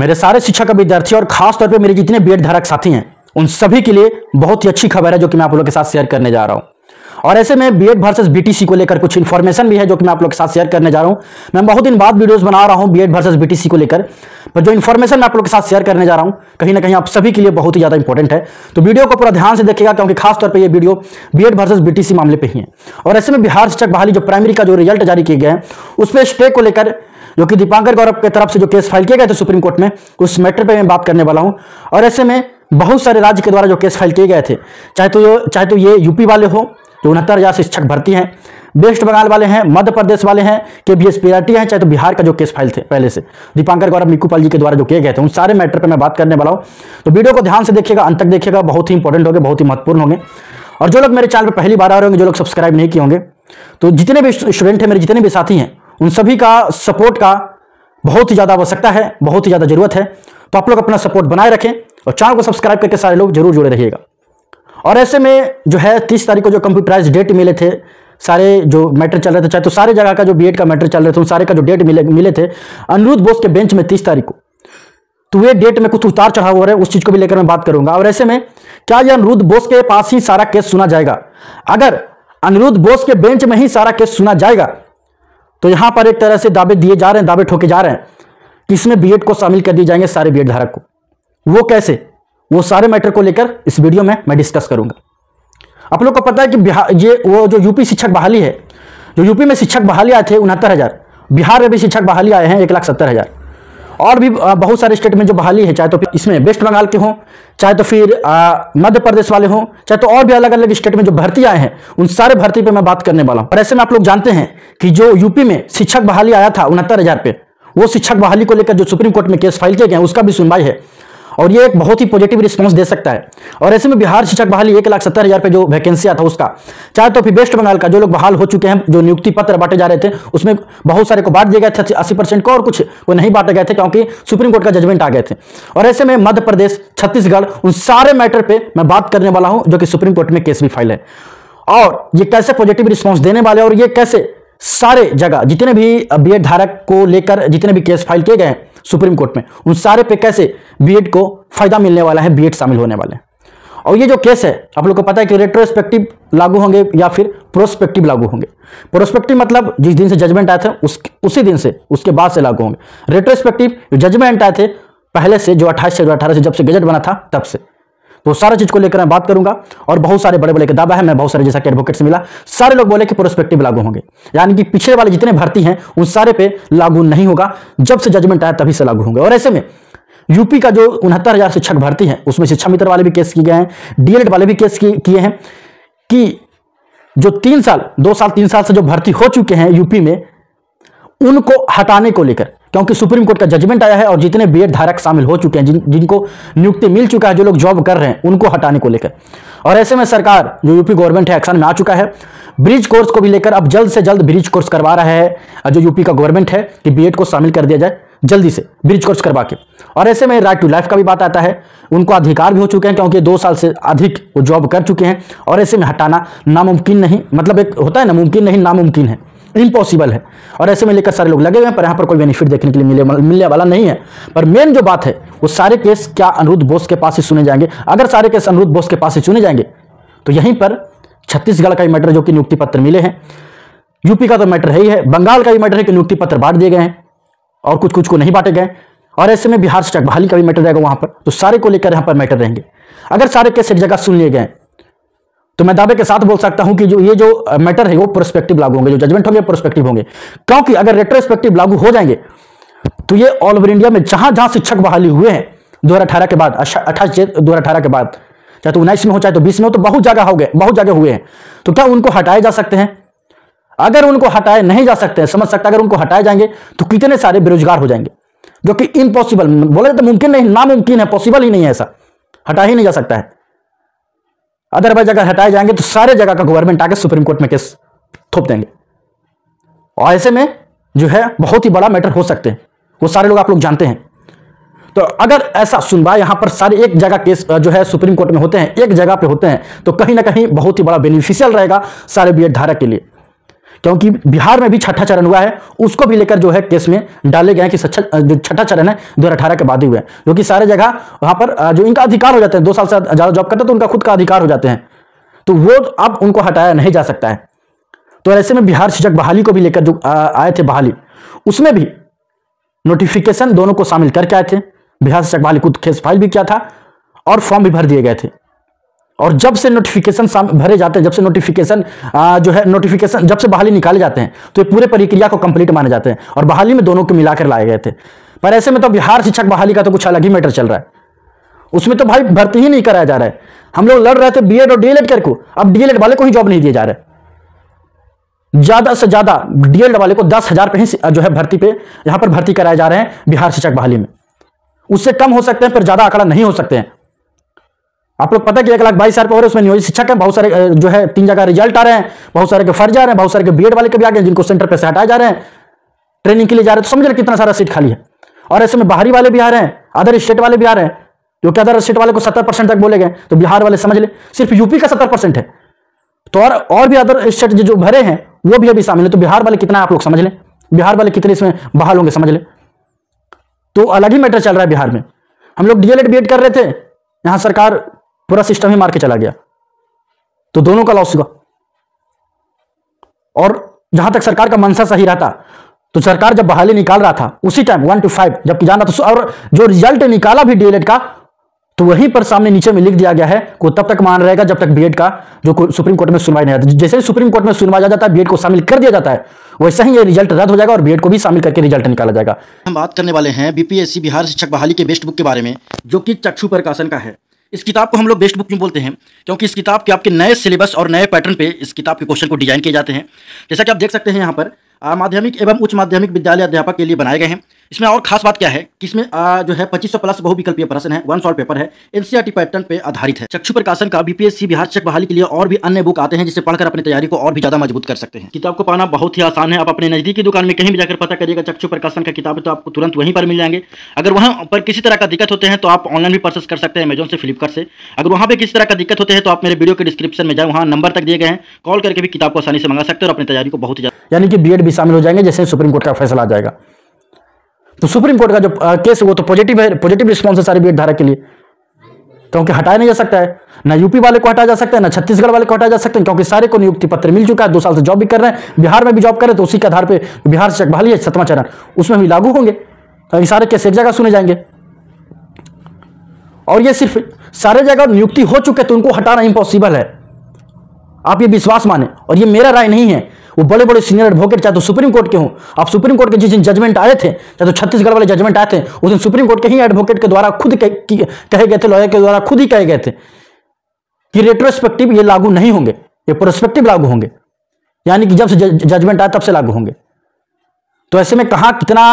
मेरे सारे शिक्षक विद्यार्थी और खास तौर पे मेरे जितने बीएड धारक साथी हैं उन सभी के लिए बहुत ही अच्छी खबर है जो कि मैं आप लोगों के साथ शेयर करने जा रहा हूं। और ऐसे में बीएड वर्सेस बीटीसी को लेकर कुछ इन्फॉर्मेशन भी है जो कि मैं आप लोगों के साथ शेयर करने जा रहा हूं। मैं बहुत दिन बाद वीडियोस बना रहा हूं बीएड वर्सेस बीटीसी को लेकर, पर जो इन्फॉर्मेशन मैं आप लोगों के साथ शेयर करने जा रहा हूं कहीं ना कहीं आप सभी के लिए बहुत ही ज्यादा इंपॉर्टेंट है। तो वीडियो को पूरा ध्यान से देखिएगा क्योंकि खासतौर पर यह वीडियो बीएड वर्सेस बीटीसी मामले पर ही है। और ऐसे में बिहार शिक्षक बहाली जो प्राइमरी का जो रिजल्ट जारी किए गए हैं उसमें स्टे को लेकर जो कि दीपांकर गौरव की तरफ से जो केस फाइल किए गए थे सुप्रीम कोर्ट में, उस मैटर पे मैं बात करने वाला हूं। और ऐसे में बहुत सारे राज्य के द्वारा जो केस फाइल किए गए थे, चाहे तो ये यूपी वाले हो जो 69,000 शिक्षक भर्ती हैं, वेस्ट बंगाल वाले हैं, मध्य प्रदेश वाले हैं, KBSPRT हैं, चाहे तो बिहार का जो केस फाइल थे पहले से दीपांकर गौरव मिक्कू पाल जी के द्वारा जो किए गए थे, उन सारे मैटर पर मैं बात करने वाला हूँ। तो वीडियो को ध्यान से देखिएगा, अंत तक देखिएगा, बहुत ही इंपॉर्टेंट होंगे, बहुत ही महत्वपूर्ण होंगे। और जो लोग मेरे चैनल पर पहली बार आ रहे होंगे, जो लोग सब्सक्राइब नहीं किए होंगे, तो जितने भी स्टूडेंट हैं, मेरे जितने भी साथी हैं, उन सभी का सपोर्ट का बहुत ही ज्यादा आवश्यकता है, बहुत ही ज्यादा जरूरत है। तो आप लोग अपना सपोर्ट बनाए रखें और चैनल को सब्सक्राइब करके सारे लोग जरूर जुड़े रहिएगा। और ऐसे में जो है 30 तारीख को जो कंप्यूटराइज डेट मिले थे, सारे जो मैटर चल रहे थे, चाहे तो सारे जगह का जो बीएड का मैटर चल रहे थे, उन सारे का जो डेट मिले थे अनिरुद्ध बोस के बेंच में 30 तारीख को, तो ये डेट में कुछ उतार चढ़ाव हो रहा है, उस चीज को भी लेकर मैं बात करूंगा। और ऐसे में क्या यह अनिरुद्ध बोस के पास ही सारा केस सुना जाएगा? अगर अनिरुद्ध बोस के बेंच में ही सारा केस सुना जाएगा तो यहां पर एक तरह से दावे दिए जा रहे हैं, दावे ठोके जा रहे हैं कि इसमें बीएड को शामिल कर दिए जाएंगे सारे बीएड धारक को। वो कैसे, वो सारे मैटर को लेकर इस वीडियो में मैं डिस्कस करूंगा। आप लोग को पता है कि बिहार ये वो जो यूपी शिक्षक बहाली है, जो यूपी में शिक्षक बहाली आए थे 69,000, बिहार में भी शिक्षक बहाली आए हैं 1,70,000, और भी बहुत सारे स्टेट में जो बहाली है, चाहे तो इसमें वेस्ट बंगाल के हों, चाहे तो फिर मध्य प्रदेश वाले हों, चाहे तो और भी अलग अलग स्टेट में जो भर्ती आए हैं, उन सारे भर्ती पे मैं बात करने वाला हूं। और ऐसे में आप लोग जानते हैं कि जो यूपी में शिक्षक बहाली आया था 69,000 पे, वो शिक्षक बहाली को लेकर जो सुप्रीम कोर्ट में केस फाइल किए गए उसका भी सुनवाई है और ये एक बहुत ही पॉजिटिव रिस्पांस दे सकता है। और ऐसे में बिहार शिक्षक बहाली 1,70,000 पे जो वैकेंसी था उसका, चाहे तो फिर वेस्ट बंगाल का जो लोग बहाल हो चुके हैं, जो नियुक्ति पत्र बांटे जा रहे थे उसमें बहुत सारे को बांट दिए गए थे 80% को, और कुछ को नहीं बांटे गए थे क्योंकि सुप्रीम कोर्ट का जजमेंट आ गए थे। और ऐसे में मध्य प्रदेश, छत्तीसगढ़, उन सारे मैटर पे मैं बात करने वाला हूं जो कि सुप्रीम कोर्ट में केस भी फाइल है। और ये कैसे पॉजिटिव रिस्पॉन्स देने वाले और ये कैसे सारे जगह जितने भी बीएड धारक को लेकर जितने भी केस फाइल किए गए हैं सुप्रीम कोर्ट में, उन सारे पे कैसे बीएड को फायदा मिलने वाला है, बीएड शामिल होने वाले हैं। और ये जो केस है आप लोग को पता है कि रेट्रोस्पेक्टिव लागू होंगे या फिर प्रोस्पेक्टिव लागू होंगे। प्रोस्पेक्टिव मतलब जिस दिन से जजमेंट आए थे उसी दिन से, उसके बाद से लागू होंगे। रेट्रोस्पेक्टिव जो जजमेंट आए थे पहले से, जो 28 से, जो 18 से, जब से गजट बना था तब से, तो सारा चीज को लेकर मैं बात करूंगा। और बहुत सारे बड़े बड़े के दावा है, मैं बहुत सारे जैसा कि एडवोकेट से मिला, सारे लोग बोले कि प्रोस्पेक्टिव लागू होंगे, यानी कि पिछले वाले जितने भर्ती हैं उन सारे पे लागू नहीं होगा, जब से जजमेंट आया तभी से लागू होंगे। और ऐसे में यूपी का जो 69,000 शिक्षक भर्ती हैं उसमें शिक्षा मित्र वाले भी केस किए गए हैं, डीएलएड वाले भी केस किए हैं कि जो 2 साल 3 साल से जो भर्ती हो चुके हैं यूपी में, उनको हटाने को लेकर, क्योंकि सुप्रीम कोर्ट का जजमेंट आया है और जितने बीएड धारक शामिल हो चुके हैं, जिनको नियुक्ति मिल चुका है, जो लोग जॉब कर रहे हैं, उनको हटाने को लेकर। और ऐसे में सरकार जो यूपी गवर्नमेंट है एक्शन में आ चुका है, ब्रिज कोर्स को भी लेकर अब जल्द से जल्द ब्रिज कोर्स करवा रहा है जो यूपी का गवर्नमेंट है कि बीएड को शामिल कर दिया जाए जल्दी से ब्रिज कोर्स करवा के। और ऐसे में राइट टू लाइफ का भी बात आता है, उनको अधिकार भी हो चुके हैं क्योंकि 2 साल से अधिक वो जॉब कर चुके हैं। और ऐसे में हटाना नामुमकिन नहीं, मतलब एक होता है ना, मुमकिन नहीं नामुमकिन है, इम्पॉसिबल है। और ऐसे में लेकर सारे लोग लगे हुए हैं, पर यहाँ पर कोई बेनिफिट देखने के लिए मिलने वाला नहीं है। पर मेन जो बात है वो सारे केस क्या अनिरुद्ध बोस के पास ही सुने जाएंगे? अगर सारे केस अनिरुद्ध बोस के पास ही सुने जाएंगे तो यहीं पर छत्तीसगढ़ का ही मैटर जो कि नियुक्ति पत्र मिले हैं, यूपी का तो मैटर है ही है, बंगाल का भी मैटर है कि नियुक्ति पत्र बांट दिए गए हैं और कुछ कुछ को नहीं बांटे गए। और ऐसे में बिहार शिक्षक बहाली का भी मैटर रहेगा वहां पर, तो सारे को लेकर यहाँ पर मैटर रहेंगे। अगर सारे केस एक जगह सुन लिए गए तो मैं दावे के साथ बोल सकता हूं कि ये जो मैटर है वो प्रोस्पेक्टिव लागू होंगे, जो जजमेंट होंगे प्रोस्पेक्टिव होंगे। क्योंकि अगर रेट्रोस्पेक्टिव लागू हो जाएंगे तो ये ऑल ओवर इंडिया में जहां जहां शिक्षक बहाली हुए हैं 2018 के बाद, 28 2018 के बाद, चाहे तो 19 में हो चाहे तो 20 में हो, तो बहुत जगह हुए हैं। तो क्या उनको हटाए जा सकते हैं? अगर उनको हटाए नहीं जा सकते हैं, समझ सकते, अगर उनको हटाए जाएंगे तो कितने सारे बेरोजगार हो जाएंगे, जो कि इम्पॉसिबल, बोले तो मुमकिन नहीं, नामुमकिन है, पॉसिबल ही नहीं है, ऐसा हटा ही नहीं जा सकता है। अदरवाइज अगर हटाए जाएंगे तो सारे जगह का गवर्नमेंट आके सुप्रीम कोर्ट में केस थोप देंगे और ऐसे में जो है बहुत ही बड़ा मैटर हो सकते हैं, वो सारे लोग आप लोग जानते हैं। तो अगर ऐसा सुनवाई यहां पर सारे एक जगह केस जो है सुप्रीम कोर्ट में होते हैं, एक जगह पे होते हैं, तो कहीं ना कहीं बहुत ही बड़ा बेनिफिशियल रहेगा सारे बीएड धारक के लिए। क्योंकि बिहार में भी छठा चरण हुआ है, उसको भी लेकर जो है केस में डाले गए हैं कि जो छठा चरण है 2018 के बाद ही हुआ है, क्योंकि सारे जगह वहां पर जो इनका अधिकार हो जाते हैं, 2 साल से ज्यादा जॉब करते हैं तो उनका खुद का अधिकार हो जाते हैं, तो वो अब उनको हटाया नहीं जा सकता है। तो ऐसे में बिहार शिक्षक बहाली को भी लेकर जो आए थे बहाली, उसमें भी नोटिफिकेशन दोनों को शामिल करके आए थे। बिहार शिक्षक बहाली खुद केस फाइल भी किया था और फॉर्म भी भर दिए गए थे। और जब से नोटिफिकेशन भरे जाते हैं, जब से नोटिफिकेशन जब से बहाली निकाले जाते हैं, तो ये पूरे प्रक्रिया को कंप्लीट माने जाते हैं और बहाली में दोनों को मिलाकर लाए गए थे। पर ऐसे में तो बिहार शिक्षक बहाली का तो कुछ अलग ही मैटर चल रहा है, उसमें तो भाई भर्ती ही नहीं कराया जा रहा है। हम लोग लड़ रहे थे बीएड और डीएलएड करके, अब डीएलएड वाले को ही जॉब नहीं दिए जा रहे। ज्यादा से ज्यादा डीएलएड वाले को 10,000 पे ही जो है भर्ती पे यहां पर भर्ती कराए जा रहे हैं बिहार शिक्षक बहाली में। उससे कम हो सकते हैं पर ज्यादा आंकड़ा नहीं हो सकते हैं। आप लोग पता है कि 1,22,000 पे हो रहे, उसमें नियोजित शिक्षक है, बहुत सारे जो है 3 जगह रिजल्ट आ रहे हैं, बहुत सारे के फर्ज आ रहे हैं, बहुत सारे के बीएड वाले के भी आ गए जिनको सेंटर पे से हटाए जा रहे हैं, ट्रेनिंग के लिए जा रहे हैं। तो समझ रहे कितना सारा सीट खाली है। और ऐसे में बाहरी वाले भी आ रहे हैं, अदर स्टेट वाले भी आ रहे हैं, जो कि अदर स्टेट वाले को 70% तक बोले गए, तो बिहार वाले समझ ले सिर्फ यूपी का 70% है, तो और भी अदर स्टेट जो भरे हैं वो भी अभी शामिल है। तो बिहार वाले कितना आप लोग समझ लें, बिहार वाले कितने इसमें बहाल होंगे समझ लें। तो अलग ही मैटर चल रहा है बिहार में। हम लोग डीएलएड बीएड कर रहे थे, यहां सरकार पूरा सिस्टम ही मार के चला गया, तो दोनों का लॉस हुआ। और जहां तक सरकार का मनसा सही रहता, तो सरकार जब बहाली निकाल रहा था उसी टाइम 1 to 5 जबकि जाना था, और जो रिजल्ट निकाला भी डीएलएड का, तो वहीं पर सामने नीचे में लिख दिया गया है कि तब तक मान रहेगा जब तक बीएड का जो सुप्रीम कोर्ट में सुनवाई नहीं आती। जैसे ही सुप्रीम कोर्ट में सुनवाई आ जाता है, बीएड को शामिल कर दिया जाता है, वैसे ही ये रिजल्ट रद्द हो जाएगा और बीएड को भी शामिल करके रिजल्ट निकाला जाएगा। हम बात करने वाले हैं बीपीएससी बिहार शिक्षक बहाली के बेस्ट बुक के बारे में, जो कि चक्षु प्रकाशन का है। इस किताब को हम लोग बेस्ट बुक क्यों बोलते हैं? क्योंकि इस किताब के आपके नए सिलेबस और नए पैटर्न पे इस किताब के क्वेश्चन को डिजाइन किए जाते हैं। जैसा कि आप देख सकते हैं यहाँ पर माध्यमिक एवं उच्च माध्यमिक विद्यालय अध्यापक के लिए बनाए गए हैं। इसमें और खास बात क्या है कि इसमें जो है 2500 प्लस बहुविकल्पीय प्रश्न है, 1 सॉल्व पेपर है, एनसीईआरटी पैटर्न पे आधारित है। चक्षु प्रकाशन का बीपीएससी बिहार शिक्षक बहाली के लिए और भी अन्य बुक आते हैं, जिसे पढ़कर अपनी तैयारी को और भी ज्यादा मजबूत कर सकते हैं। किताब को पाना बहुत ही आसान है। आप अपने नजदीकी दुकान में कहीं भी जाकर पता करिएगा चक्षु प्रकाशन का किताब, तो आपको तुरंत वहीं पर मिल जाएंगे। अगर वहां पर किसी तरह का दिक्कत होते हैं तो आप ऑनलाइन भी परचेस कर सकते हैं, अमेजॉन से, फ्लिपकार्ट से। अगर वहां पर किसी तरह का दिक्कत होते हैं तो आप मेरे वीडियो के डिस्क्रिप्शन में जाए, वहां नंबर तक दिए गए हैं, कॉल करके भी किताब को आसानी से मंगा सकते हैं और अपनी तैयारी को बहुत ही ज्यादा, यानी कि बीएड भी शामिल हो जाएंगे जैसे सुप्रीम कोर्ट का फैसला आ जाएगा। तो सुप्रीम कोर्ट का जो केस है वो तो पॉजिटिव है, पॉजिटिव रिस्पॉन्स है सारे बीएड धारक के लिए, क्योंकि हटाया नहीं जा सकता है। ना यूपी वाले को हटाया जा सकता है, ना छत्तीसगढ़ वाले को हटाया जा सकता है, क्योंकि सारे को नियुक्ति पत्र मिल चुका है, 2 साल से जॉब भी कर रहे हैं, बिहार में भी जॉब कर रहे हैं। तो उसी के आधार पर बिहार शिक्षक बहाली है 7वां चरण, उसमें भी लागू होंगे, क्योंकि सारे केस एक जगह सुने जाएंगे। और ये सिर्फ सारे जगह नियुक्ति हो चुके तो उनको हटाना इम्पॉसिबल है, आप ये विश्वास माने। और ये मेरा राय नहीं है, वो बड़े बड़े सीनियर एडवोकेट चाहे तो सुप्रीम कोर्ट के हों, आप सुप्रीम कोर्ट के जिस दिन जजमेंट आए थे, चाहे तो छत्तीसगढ़ वाले जजमेंट आए थे, उस दिन सुप्रीम कोर्ट के ही एडवोकेट के द्वारा खुद कहे गए थे, लॉयर के द्वारा खुद ही कहे गए थे कि रेट्रोस्पेक्टिव ये लागू नहीं होंगे, ये प्रोस्पेक्टिव लागू होंगे, यानी कि जब से जजमेंट आए तब से लागू होंगे। तो ऐसे में कहां कितना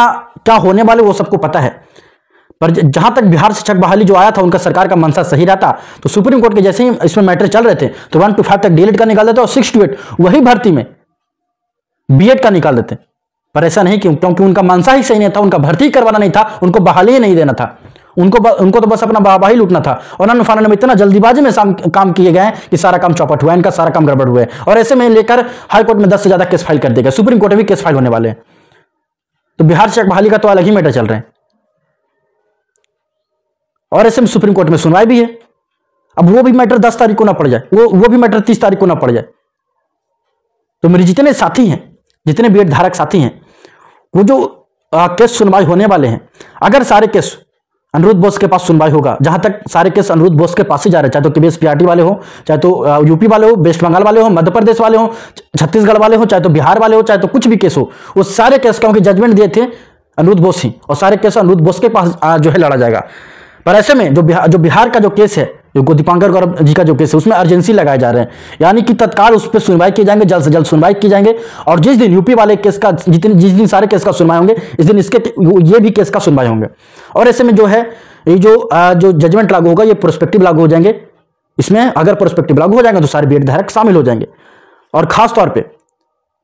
क्या होने वाले वो सबको पता है। पर जहां तक बिहार शिक्षक बहाली जो आया था, उनका सरकार का मनसा सही रहता, तो सुप्रीम कोर्ट के जैसे ही इसमें मैटर चल रहे थे तो 1 to 5 तक डीएलएड का निकाल देते और 6 to 8 वही भर्ती में बीएड का निकाल देते। पर ऐसा नहीं क्यों? क्योंकि उनका मनसा ही सही नहीं था, उनका भर्ती करवाना नहीं था, उनको बहाली ही नहीं देना था, उनको तो बस अपना वाहवाही लूटना था। और अन्य में इतना जल्दीबाजी में काम किए गए कि सारा काम चौपट हुआ, इनका सारा काम गड़बड़ हुआ है। और ऐसे में लेकर हाईकोर्ट में 10 से ज्यादा केस फाइल कर देगा, सुप्रीम कोर्ट में भी केस फाइल होने वाले हैं। तो बिहार शिक्षक बहाली का तो अलग ही मैटर चल रहे हैं, और ऐसे में सुप्रीम कोर्ट में सुनवाई भी है। अब वो भी मैटर 10 तारीख को ना पड़ जाए, वो भी मैटर 30 तारीख को ना पड़ जाए। तो मेरे जितने साथी हैं, जितने बीएड धारक साथी हैं, वो जो केस सुनवाई होने वाले हैं, अगर सारे केस अनिरुद्ध बोस के पास सुनवाई होगा, जहां तक सारे केस अनिरुद्ध बोस के पास ही जा रहे हैं, चाहे तो केबीएस पीआरटी वाले हो, चाहे तो यूपी वाले हो, वेस्ट बंगाल वाले हो, मध्य प्रदेश वाले हो, छत्तीसगढ़ वाले हो, चाहे तो बिहार वाले हो, चाहे तो कुछ भी केस हो, वो सारे केस क्योंकि जजमेंट दिए थे अनिरुद्ध बोस ही, और सारे केस अनिरुद्ध बोस के पास जो है लड़ा जाएगा। पर ऐसे में जो बिहार का जो केस है, जो दीपांकर गौरव जी का जो केस है, उसमें अर्जेंसी लगाए जा रहे हैं, यानी कि तत्काल उस पर सुनवाई की जाएंगे, जल्द से जल्द सुनवाई की जाएंगे। और जिस दिन यूपी वाले केस का जिस दिन सारे केस का सुनवाई होंगे, इस दिन ये भी केस का सुनवाई होंगे। और ऐसे में जो है ये जो जजमेंट लागू होगा, ये प्रोस्पेक्टिव लागू हो जाएंगे। इसमें अगर प्रोस्पेक्टिव लागू हो जाएंगे तो सारे बीएड धारक शामिल हो जाएंगे। और खास तौर पर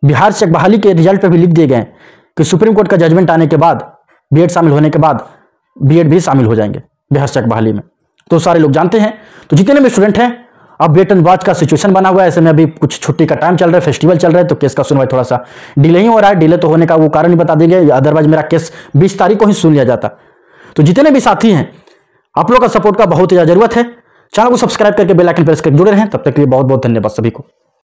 बिहार शिक्षक बहाली के रिजल्ट पर भी लिख दिए गए हैं कि सुप्रीम कोर्ट का जजमेंट आने के बाद, बीएड शामिल होने के बाद बीएड भी शामिल हो जाएंगे बिहार शिक्षक बहाली में। तो सारे लोग जानते हैं। तो जितने भी स्टूडेंट हैं अब वेट एंड वॉच का सिचुएशन बना हुआ है। ऐसे में अभी कुछ छुट्टी का टाइम चल रहा है, फेस्टिवल चल रहा है, तो केस का सुनवाई थोड़ा सा डिले ही हो रहा है। डिले तो होने का वो कारण ही बता देंगे, अदरवाइज मेरा केस 20 तारीख को ही सुन लिया जाता। तो जितने भी साथी हैं, आप लोग का सपोर्ट का बहुत ही जरूरत है। चैनल को सब्सक्राइब करके बेल आइकन प्रेस करके जुड़े रहें। तब तक के लिए बहुत बहुत धन्यवाद सभी को।